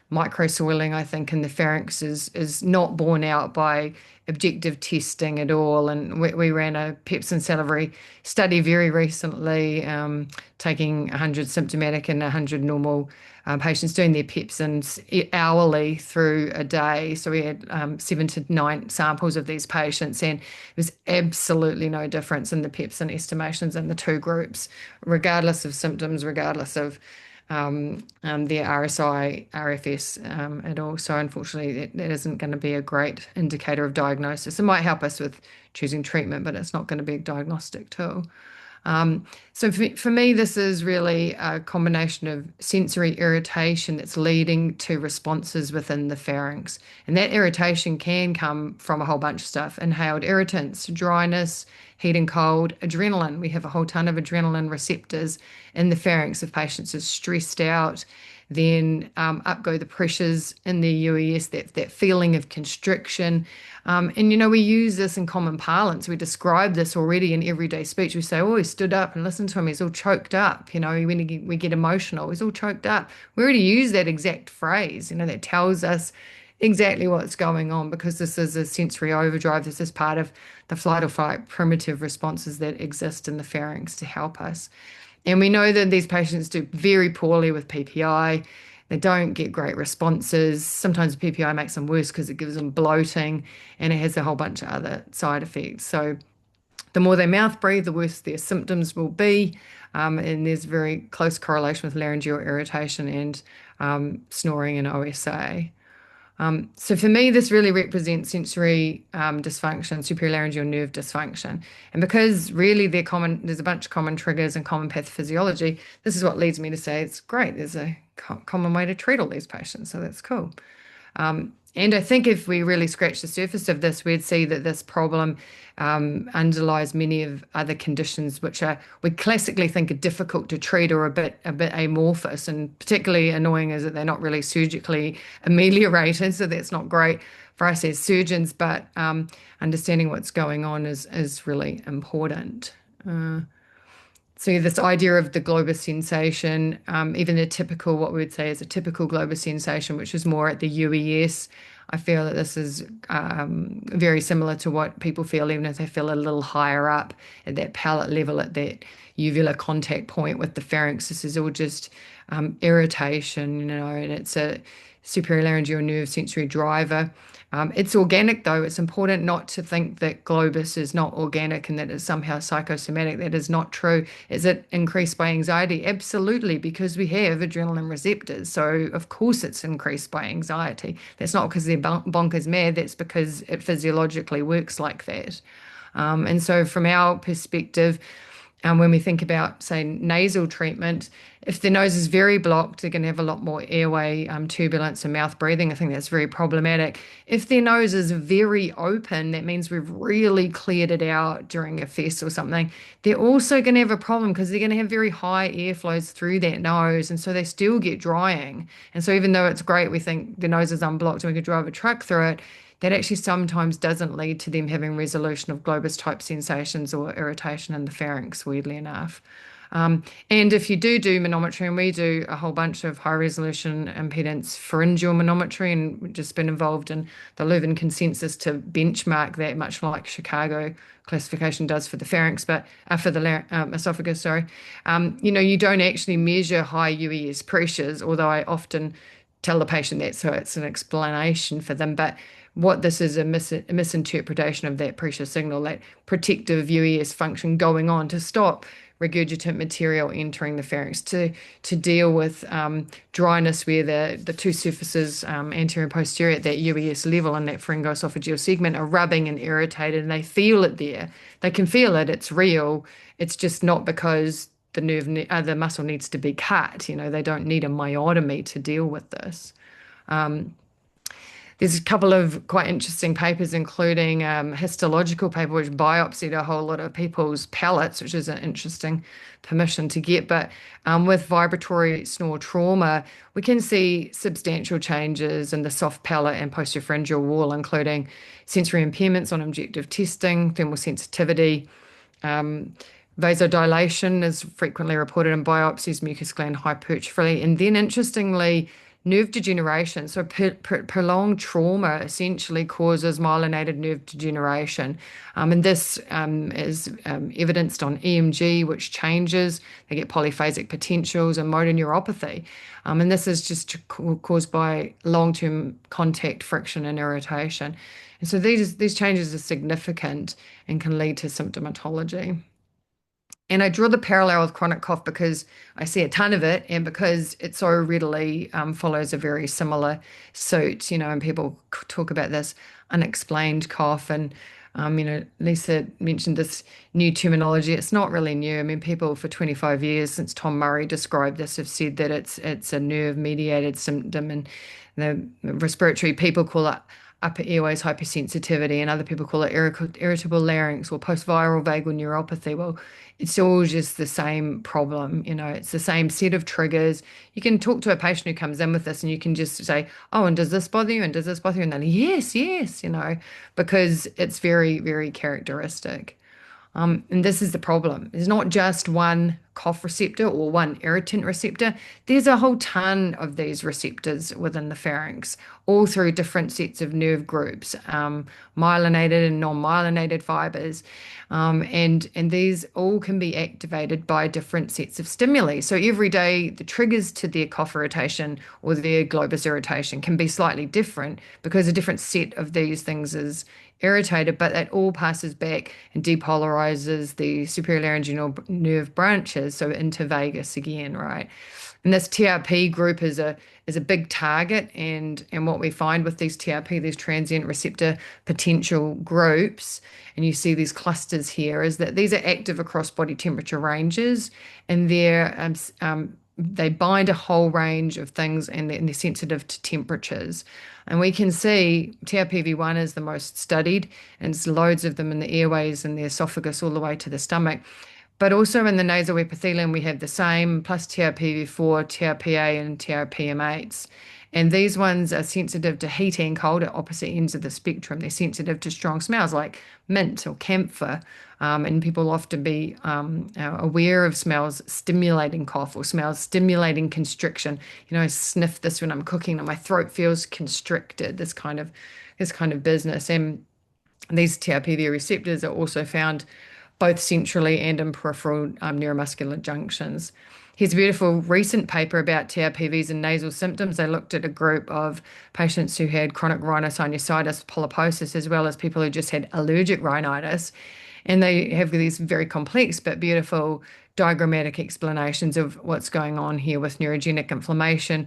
micro soiling, I think, in the pharynx is not borne out by objective testing at all. And we ran a PEPs and salivary study very recently, taking 100 symptomatic and 100 normal patients, doing their PEPs and hourly through a day. So we had 7 to 9 samples of these patients, and there was absolutely no difference in the PEPs and estimations in the two groups, regardless of symptoms, regardless of their RSI, RFS at all. So unfortunately, that isn't going to be a great indicator of diagnosis. It might help us with choosing treatment, but it's not going to be a diagnostic tool. So for me, this is really a combination of sensory irritation that's leading to responses within the pharynx. And that irritation can come from a whole bunch of stuff: inhaled irritants, dryness, heat and cold, adrenaline. We have a whole ton of adrenaline receptors in the pharynx if patients are stressed out. Then up go the pressures in the UES, that feeling of constriction. And we use this in common parlance. We describe this already in everyday speech. We say, "Oh, he stood up and listen to him. He's all choked up." When we get emotional, he's all choked up. We already use that exact phrase. That tells us exactly what's going on, because this is a sensory overdrive. This is part of the flight or fight primitive responses that exist in the pharynx to help us. And we know that these patients do very poorly with PPI. They don't get great responses. Sometimes PPI makes them worse because it gives them bloating, and it has a whole bunch of other side effects. So the more they mouth breathe, the worse their symptoms will be. And there's very close correlation with laryngeal irritation and snoring and OSA. So for me, this really represents sensory dysfunction, superior nerve dysfunction. And because really there's a bunch of common triggers and common pathophysiology, this is what leads me to say it's great. There's a common way to treat all these patients, so that's cool. And I think if we really scratch the surface of this, we'd see that this problem underlies many of other conditions which we classically think are difficult to treat or a bit amorphous. And particularly annoying is that they're not really surgically ameliorated, so that's not great for us as surgeons. But understanding what's going on is really important. So this idea of the globus sensation, even what we would say is a typical globus sensation, which is more at the UES, I feel that this is very similar to what people feel, even if they feel a little higher up at that palate level, at that uvular contact point with the pharynx. This is all just irritation, and it's a superior laryngeal nerve sensory driver. It's organic, though. It's important not to think that globus is not organic and that it's somehow psychosomatic. That is not true. Is it increased by anxiety? Absolutely, because we have adrenaline receptors. So, of course, it's increased by anxiety. That's not because they're bonkers mad. That's because it physiologically works like that. And so, from our perspective, when we think about, say, nasal treatment, if the nose is very blocked, they're going to have a lot more airway turbulence and mouth breathing. I think that's very problematic. If their nose is very open, that means we've really cleared it out during a fest or something. They're also going to have a problem because they're going to have very high airflows through that nose, and so they still get drying. And so even though it's great, we think the nose is unblocked and we could drive a truck through it, that actually sometimes doesn't lead to them having resolution of globus type sensations or irritation in the pharynx, weirdly enough. And if you do manometry, and we do a whole bunch of high resolution impedance pharyngeal manometry, and we've just been involved in the Leuven consensus to benchmark that, much like Chicago classification does for the pharynx, but for the esophagus, sorry. You don't actually measure high UES pressures, although I often tell the patient that, so it's an explanation for them. But what this is a misinterpretation of that pressure signal, that protective UES function going on to stop regurgitant material entering the pharynx, to deal with dryness where the two surfaces, anterior and posterior, at that UES level and that pharyngoesophageal segment are rubbing and irritated, and they feel it there. They can feel it. It's real. It's just not because the muscle needs to be cut. They don't need a myotomy to deal with this. There's a couple of quite interesting papers, including histological paper, which biopsied a whole lot of people's palates, which is an interesting permission to get. But with vibratory snore trauma, we can see substantial changes in the soft palate and posterior pharyngeal wall, including sensory impairments on objective testing, thermal sensitivity. Vasodilation is frequently reported in biopsies, mucus gland hypertrophy, and then interestingly, nerve degeneration. So prolonged trauma essentially causes myelinated nerve degeneration. And this is evidenced on EMG, which changes. They get polyphasic potentials and motor neuropathy. And this is just caused by long-term contact friction and irritation. And so these changes are significant and can lead to symptomatology. And I draw the parallel with chronic cough because I see a ton of it and because it so readily follows a very similar suit, and people talk about this unexplained cough. And, Lisa mentioned this new terminology. It's not really new. I mean, people for 25 years since Tom Murray described this have said that it's a nerve-mediated symptom, and the respiratory people call it upper airways hypersensitivity, and other people call it irritable larynx or post-viral vagal neuropathy. Well, it's all just the same problem, it's the same set of triggers. You can talk to a patient who comes in with this and you can just say, oh, and does this bother you? And does this bother you? And they're like, yes, yes, because it's very, very characteristic. And this is the problem. There's not just one cough receptor or one irritant receptor. There's a whole ton of these receptors within the pharynx, all through different sets of nerve groups, myelinated and non-myelinated fibers. And these all can be activated by different sets of stimuli. So every day, the triggers to their cough irritation or their globus irritation can be slightly different because a different set of these things is irritated, but that all passes back and depolarizes the superior laryngeal nerve branches, so into vagus again, right? And this TRP group is a big target, and what we find with these TRP, these transient receptor potential groups, and you see these clusters here, is that these are active across body temperature ranges, and they bind a whole range of things, and they're sensitive to temperatures. And we can see TRPV1 is the most studied, and there's loads of them in the airways and the esophagus all the way to the stomach. But also in the nasal epithelium, we have the same, plus TRPV4, TRPA, and TRPM8s. And these ones are sensitive to heat and cold at opposite ends of the spectrum. They're sensitive to strong smells like mint or camphor. And people often be aware of smells stimulating cough or smells stimulating constriction. I sniff this when I'm cooking and my throat feels constricted, this kind of business. And these TRPV receptors are also found both centrally and in peripheral neuromuscular junctions. Here's a beautiful recent paper about TRPVs and nasal symptoms. They looked at a group of patients who had chronic rhinosinusitis, polyposis, as well as people who just had allergic rhinitis. And they have these very complex but beautiful diagrammatic explanations of what's going on here with neurogenic inflammation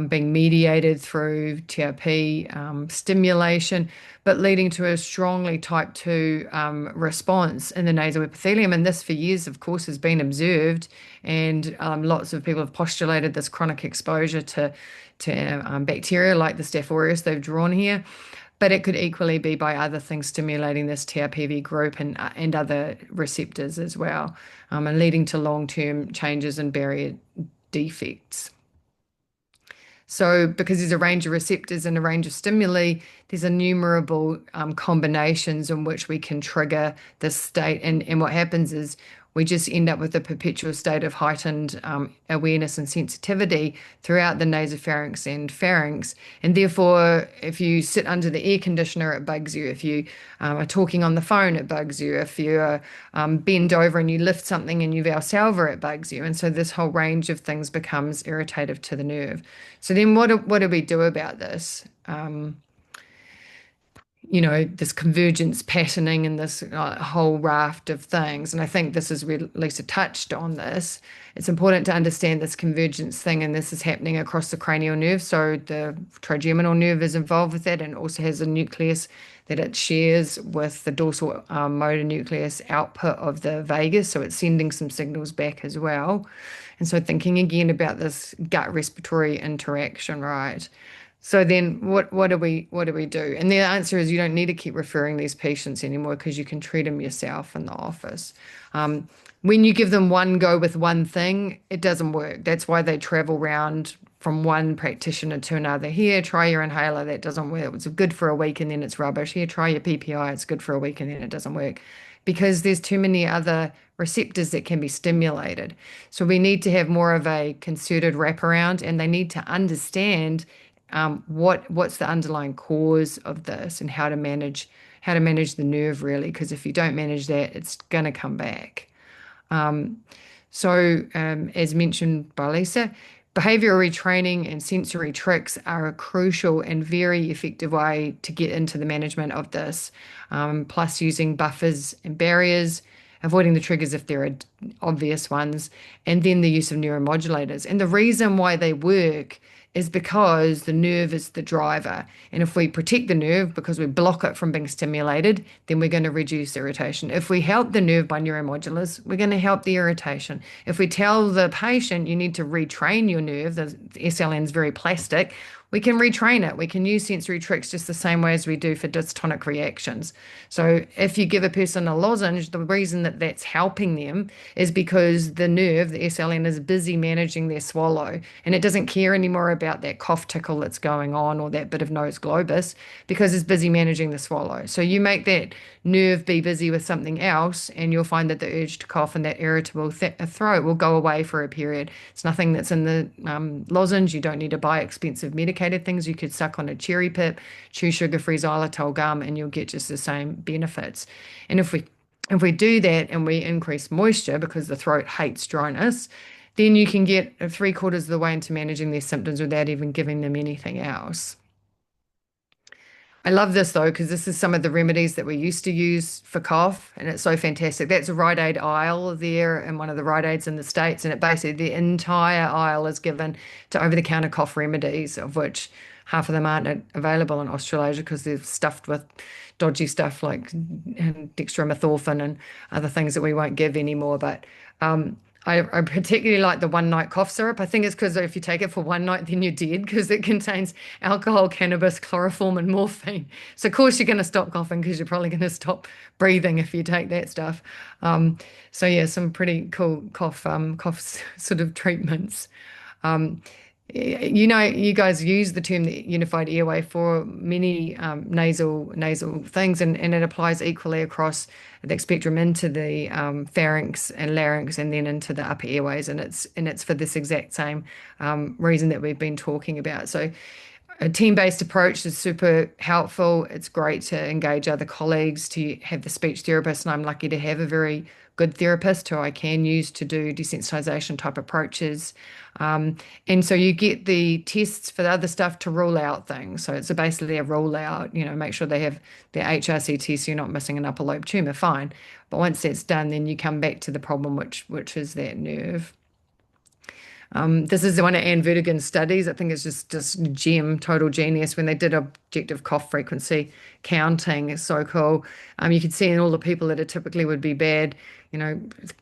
being mediated through TRP stimulation, but leading to a strongly type 2 response in the nasal epithelium. And this, for years, of course, has been observed. And lots of people have postulated this chronic exposure to bacteria like the Staph aureus they've drawn here. But it could equally be by other things stimulating this TRPV group and other receptors as well, and leading to long-term changes in barrier defects. So because there's a range of receptors and a range of stimuli, there's innumerable combinations in which we can trigger this state. And what happens is we just end up with a perpetual state of heightened awareness and sensitivity throughout the nasopharynx and pharynx. And therefore, if you sit under the air conditioner, it bugs you. If you are talking on the phone, it bugs you. If you bend over and you lift something and you valsalva, it bugs you. And so this whole range of things becomes irritative to the nerve. So then what do we do about this? This convergence patterning and this whole raft of things. And I think this is where Lisa touched on this. It's important to understand this convergence thing, and this is happening across the cranial nerve. So the trigeminal nerve is involved with that and also has a nucleus that it shares with the dorsal motor nucleus output of the vagus. So it's sending some signals back as well. And so thinking again about this gut respiratory interaction, right? So then what do we do? And the answer is you don't need to keep referring these patients anymore because you can treat them yourself in the office. When you give them one go with one thing, it doesn't work. That's why they travel around from one practitioner to another. Here, try your inhaler. That doesn't work. It's good for a week and then it's rubbish. Here, try your PPI. It's good for a week and then it doesn't work because there's too many other receptors that can be stimulated. So we need to have more of a concerted wraparound, and they need to understand what's the underlying cause of this and how to manage the nerve really, because if you don't manage that, it's going to come back. As mentioned by Lisa, behavioral retraining and sensory tricks are a crucial and very effective way to get into the management of this. Plus using buffers and barriers, avoiding the triggers if there are obvious ones, and then the use of neuromodulators. And the reason why they work is because the nerve is the driver. And if we protect the nerve because we block it from being stimulated, then we're going to reduce irritation. If we help the nerve by neuromodulators, we're going to help the irritation. If we tell the patient you need to retrain your nerve, the SLN is very plastic, we can retrain it. We can use sensory tricks just the same way as we do for dystonic reactions. So if you give a person a lozenge, the reason that that's helping them is because the nerve, the SLN, is busy managing their swallow, and it doesn't care anymore about that cough tickle that's going on or that bit of nose globus because it's busy managing the swallow. So you make that nerve be busy with something else, and you'll find that the urge to cough and that irritable throat will go away for a period. It's nothing that's in the lozenge. You don't need to buy expensive medicated things. You could suck on a cherry pip, chew sugar-free xylitol gum, and you'll get just the same benefits. And if we do that and we increase moisture because the throat hates dryness, then you can get 3/4 of the way into managing their symptoms without even giving them anything else. I love this though, because this is some of the remedies that we used to use for cough, and it's so fantastic. That's a Rite Aid aisle there in one of the Rite Aids in the States, and it basically the entire aisle is given to over-the-counter cough remedies, of which half of them aren't available in Australasia because they're stuffed with dodgy stuff like dextromethorphan and other things that we won't give anymore. But I particularly like the one night cough syrup. I think it's because if you take it for one night, then you're dead because it contains alcohol, cannabis, chloroform, and morphine. So, of course, you're going to stop coughing because you're probably going to stop breathing if you take that stuff. So, yeah, some pretty cool cough sort of treatments. Um, you guys use the term the unified airway for many nasal things, and it applies equally across the spectrum into the pharynx and larynx, and then into the upper airways, and it's for this exact same reason that we've been talking about. So a team-based approach is super helpful. It's great to engage other colleagues, to have the speech therapist, and I'm lucky to have a very good therapist who I can use to do desensitization type approaches. And so you get the tests for the other stuff to rule out things. So it's basically a rule out, make sure they have their HRC test so you're not missing an upper lobe tumor, fine. But once that's done, then you come back to the problem, which is that nerve. This is one of Anne Vertigan's studies. I think it's just gem, total genius, when they did objective cough frequency counting. It's so cool. You can see in all the people that are typically would be bad,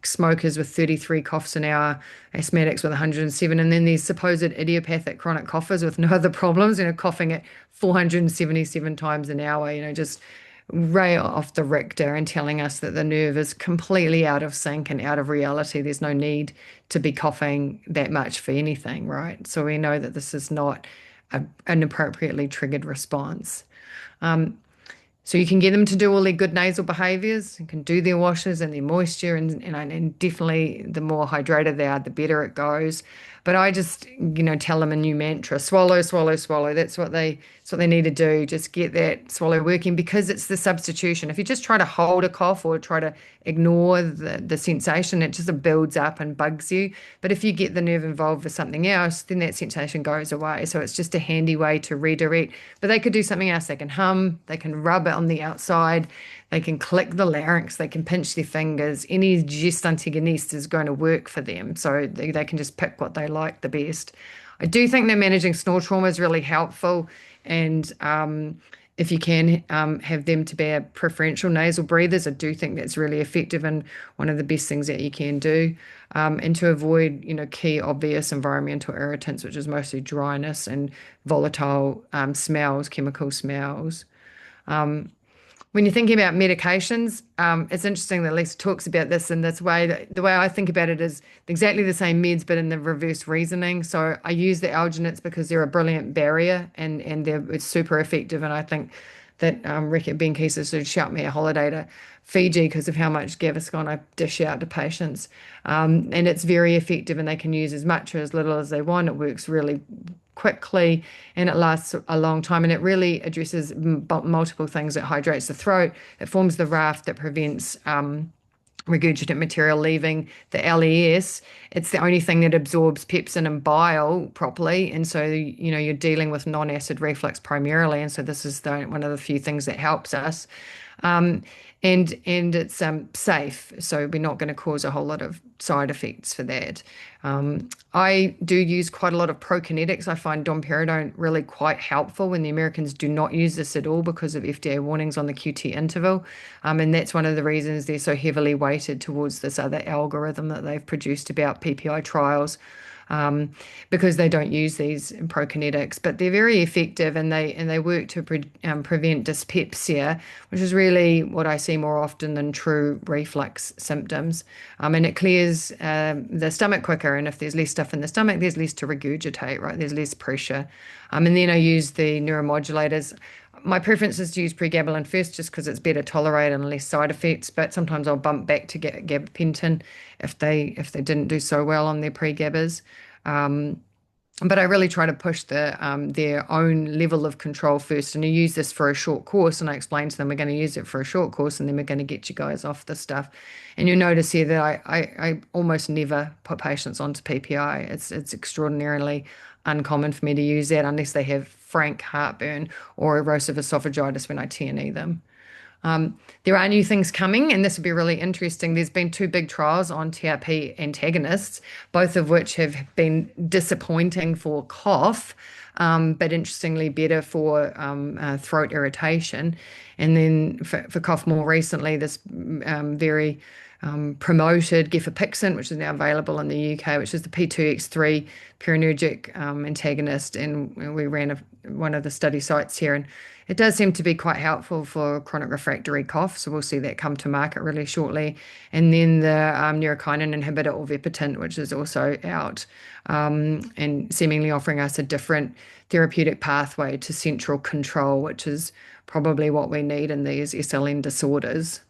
smokers with 33 coughs an hour, asthmatics with 107, and then these supposed idiopathic chronic coughers with no other problems, coughing at 477 times an hour, just way off the Richter and telling us that the nerve is completely out of sync and out of reality. There's no need to be coughing that much for anything, right? So we know that this is not an appropriately triggered response. So you can get them to do all their good nasal behaviors. You can do their washes and their moisture, and definitely the more hydrated they are, the better it goes. But I just, tell them a new mantra: swallow, swallow, swallow. That's what they need to do. Just get that swallow working, because it's the substitution. If you just try to hold a cough or try to ignore the sensation, it just builds up and bugs you. But if you get the nerve involved with something else, then that sensation goes away. So it's just a handy way to redirect. But they could do something else. They can hum, they can rub it on the outside, they can click the larynx, they can pinch their fingers. Any geste antagoniste is going to work for them. So they can just pick what they like the best. I do think that managing snore trauma is really helpful. And if you can have them to be a preferential nasal breathers, I do think that's really effective and one of the best things that you can do. And to avoid, key obvious environmental irritants, which is mostly dryness and volatile smells, chemical smells. When you're thinking about medications, it's interesting that Lisa talks about this in this way. The way I think about it is exactly the same meds, but in the reverse reasoning. So I use the alginates because they're a brilliant barrier, and it's super effective. And I think that Reckitt Benckiser should shout me a holiday to Fiji because of how much Gaviscon I dish out to patients. And it's very effective, and they can use as much or as little as they want. It works really quickly and it lasts a long time, and it really addresses multiple things. It hydrates the throat, it forms the raft that prevents regurgitant material leaving the LES. It's the only thing that absorbs pepsin and bile properly, and so you're dealing with non-acid reflux primarily, and so this is one of the few things that helps us. Um, and it's safe, so we're not going to cause a whole lot of side effects for that. I do use quite a lot of prokinetics. I find domperidone really quite helpful when the Americans do not use this at all because of FDA warnings on the QT interval. And that's one of the reasons they're so heavily weighted towards this other algorithm that they've produced about PPI trials, because they don't use these in prokinetics, but they're very effective, and they work to prevent dyspepsia, which is really what I see more often than true reflux symptoms. And it clears the stomach quicker, and if there's less stuff in the stomach, there's less to regurgitate, right? There's less pressure. And then I use the neuromodulators. My preference is to use pregabalin first just because it's better tolerated and less side effects, but sometimes I'll bump back to get gabapentin if they didn't do so well on their pregabas. Um, but I really try to push their own level of control first. And you use this for a short course, and I explain to them we're going to use it for a short course, and then we're going to get you guys off the stuff. And you'll notice here that I almost never put patients onto PPI. It's extraordinarily uncommon for me to use that unless they have frank heartburn or erosive esophagitis when I TNE them. There are new things coming, and this will be really interesting. There's been two big trials on TRP antagonists, both of which have been disappointing for cough, but interestingly better for throat irritation. And then for cough more recently, this very promoted gefapixant, which is now available in the UK, which is the P2X3 purinergic antagonist. And we ran one of the study sites here, and it does seem to be quite helpful for chronic refractory cough. So we'll see that come to market really shortly. And then the neurokinin inhibitor, orvepitant, which is also out, and seemingly offering us a different therapeutic pathway to central control, which is probably what we need in these SLN disorders.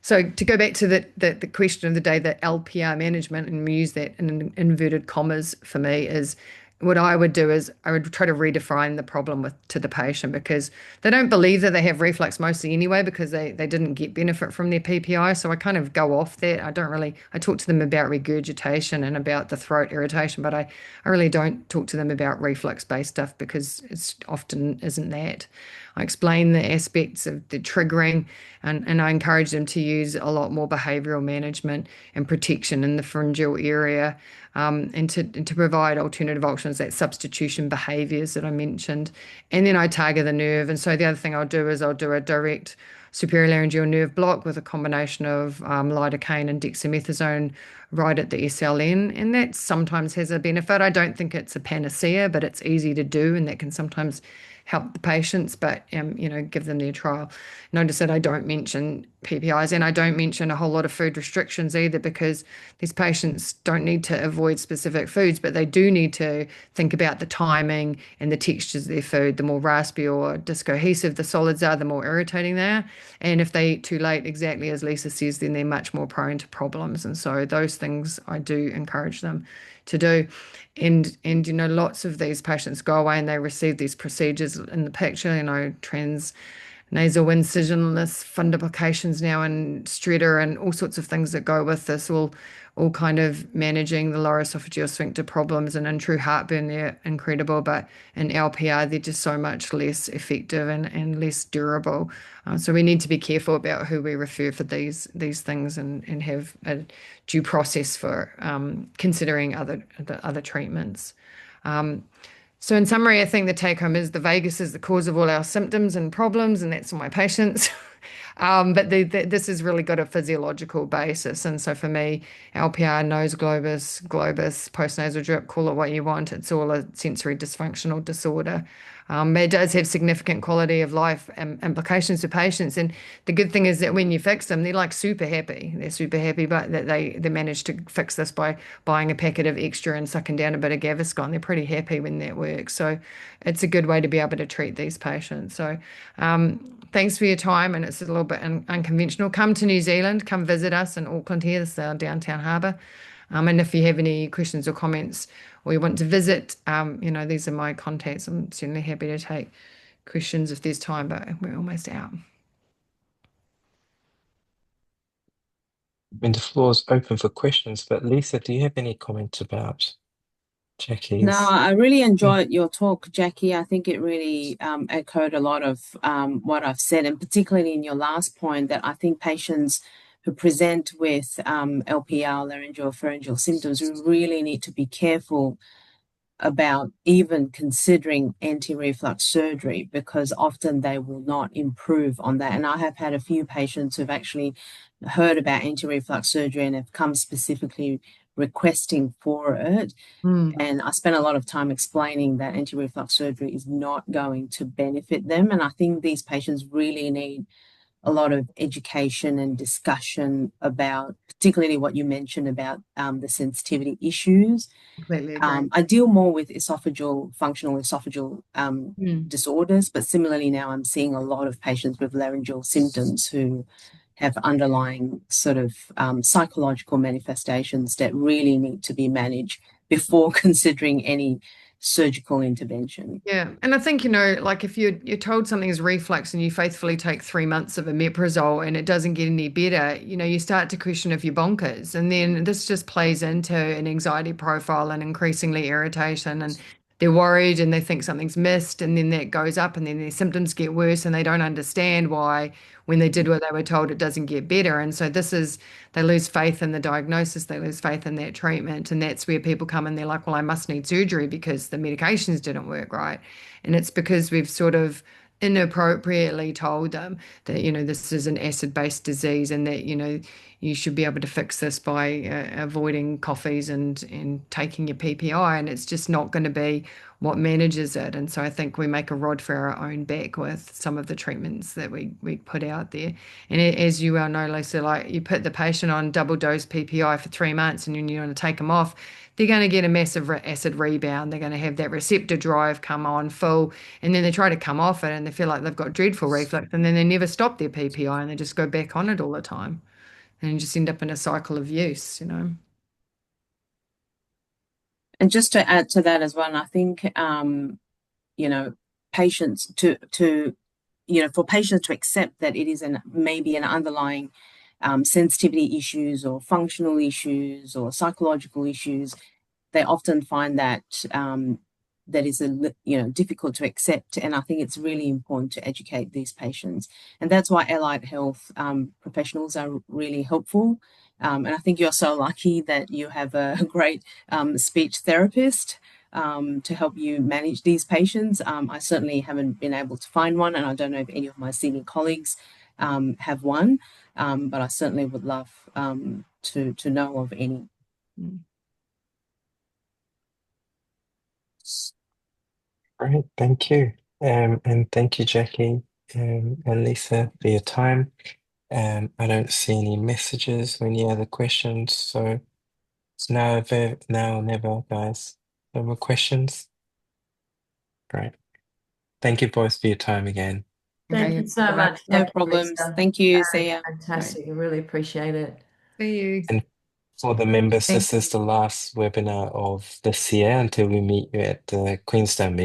So to go back to the question of the day, the LPR management, and we use that in inverted commas for me, is what I would do is I would try to redefine the problem to the patient, because they don't believe that they have reflux mostly anyway because they didn't get benefit from their PPI. So I kind of go off that. I talk to them about regurgitation and about the throat irritation, but I really don't talk to them about reflux based stuff because it's often isn't that. I explain the aspects of the triggering, and I encourage them to use a lot more behavioral management and protection in the pharyngeal area, and to provide alternative options, that substitution behaviors that I mentioned. And then I target the nerve. And so the other thing I'll do is I'll do a direct superior laryngeal nerve block with a combination of lidocaine and dexamethasone right at the SLN. And that sometimes has a benefit. I don't think it's a panacea, but it's easy to do, and that can sometimes help the patients, but give them their trial. Notice that I don't mention PPIs, and I don't mention a whole lot of food restrictions either, because these patients don't need to avoid specific foods, but they do need to think about the timing and the textures of their food. The more raspy or discohesive the solids are, the more irritating they are. And if they eat too late, exactly as Lisa says, then they're much more prone to problems. And so those things I do encourage them to do. And lots of these patients go away and they receive these procedures in the picture, nasal incisionless fundoplications now, and Stretta, and all sorts of things that go with this, all kind of managing the lower esophageal sphincter problems. And in true heartburn, they're incredible, but in LPR, they're just so much less effective and less durable. So we need to be careful about who we refer for these things, and have a due process for considering other treatments. So in summary, I think the take home is the vagus is the cause of all our symptoms and problems, and that's all my patients. But this has really got a physiological basis. And so for me, LPR, nose globus, postnasal drip, call it what you want. It's all a sensory dysfunctional disorder. But it does have significant quality of life implications for patients. And the good thing is that when you fix them, they're like super happy. They're super happy, but that they managed to fix this by buying a packet of extra and sucking down a bit of Gaviscon. They're pretty happy when that works. So it's a good way to be able to treat these patients. So thanks for your time. And it's a little bit unconventional. Come to New Zealand, come visit us in Auckland here. This is our downtown harbour. And if you have any questions or comments, or you want to visit, these are my contacts. I'm certainly happy to take questions if there's time, but we're almost out. I mean, the floor is open for questions, but Lisa, do you have any comments about Jacqui No, is. I really Yeah. enjoyed your talk, Jackie. I think it really echoed a lot of what I've said, and particularly in your last point that I think patients who present with LPR, laryngopharyngeal symptoms, we really need to be careful about even considering anti-reflux surgery because often they will not improve on that. And I have had a few patients who've actually heard about anti-reflux surgery and have come specifically requesting for it. Mm, And I spent a lot of time explaining that anti-reflux surgery is not going to benefit them. And I think these patients really need a lot of education and discussion about, particularly what you mentioned about the sensitivity issues. completely agree. I deal more with esophageal, functional esophageal Mm, disorders, but similarly now I'm seeing a lot of patients with laryngeal symptoms who have underlying sort of psychological manifestations that really need to be managed before considering any surgical intervention. yeah, and I think, like if you're told something is reflux and you faithfully take 3 months of omeprazole and it doesn't get any better, you start to question if you're bonkers. And then this just plays into an anxiety profile and increasingly irritation. And they're worried and they think something's missed, and then that goes up, and then their symptoms get worse, and they don't understand why, when they did what they were told, it doesn't get better. And so they lose faith in the diagnosis, they lose faith in that treatment. And that's where people come in, they're like, well, I must need surgery because the medications didn't work right. And it's because we've sort of inappropriately told them that, this is an acid-based disease, and that, you should be able to fix this by avoiding coffees and taking your PPI. And it's just not going to be what manages it. And so I think we make a rod for our own back with some of the treatments that we put out there. And as you well know, Lisa, like you put the patient on double dose PPI for 3 months and you want to take them off, they're going to get a massive acid rebound. They're going to have that receptor drive come on full, and then they try to come off it and they feel like they've got dreadful reflux, and then they never stop their PPI and they just go back on it all the time, and you just end up in a cycle of use. And just to add to that as well, and I think you know, patients to for patients to accept that it is maybe an underlying sensitivity issues or functional issues or psychological issues, they often find that that is difficult to accept. And I think it's really important to educate these patients, and that's why allied health professionals are really helpful. And I think you're so lucky that you have a great speech therapist to help you manage these patients. I certainly haven't been able to find one, and I don't know if any of my senior colleagues have one, but I certainly would love to know of any. Mm. Great, thank you. And thank you, Jacqui, and Lisa, for your time. I don't see any messages or any other questions, so it's now or never, guys. No more questions? Great. Thank you both for your time again. Okay, Thank yeah. you so Bye-bye. much, No Jackie, problems. Lisa. Thank you. See ya. Bye. Fantastic. I really appreciate it. See you. And for the members, Thank this is the last webinar of this year until we meet you at the Queenstown meeting.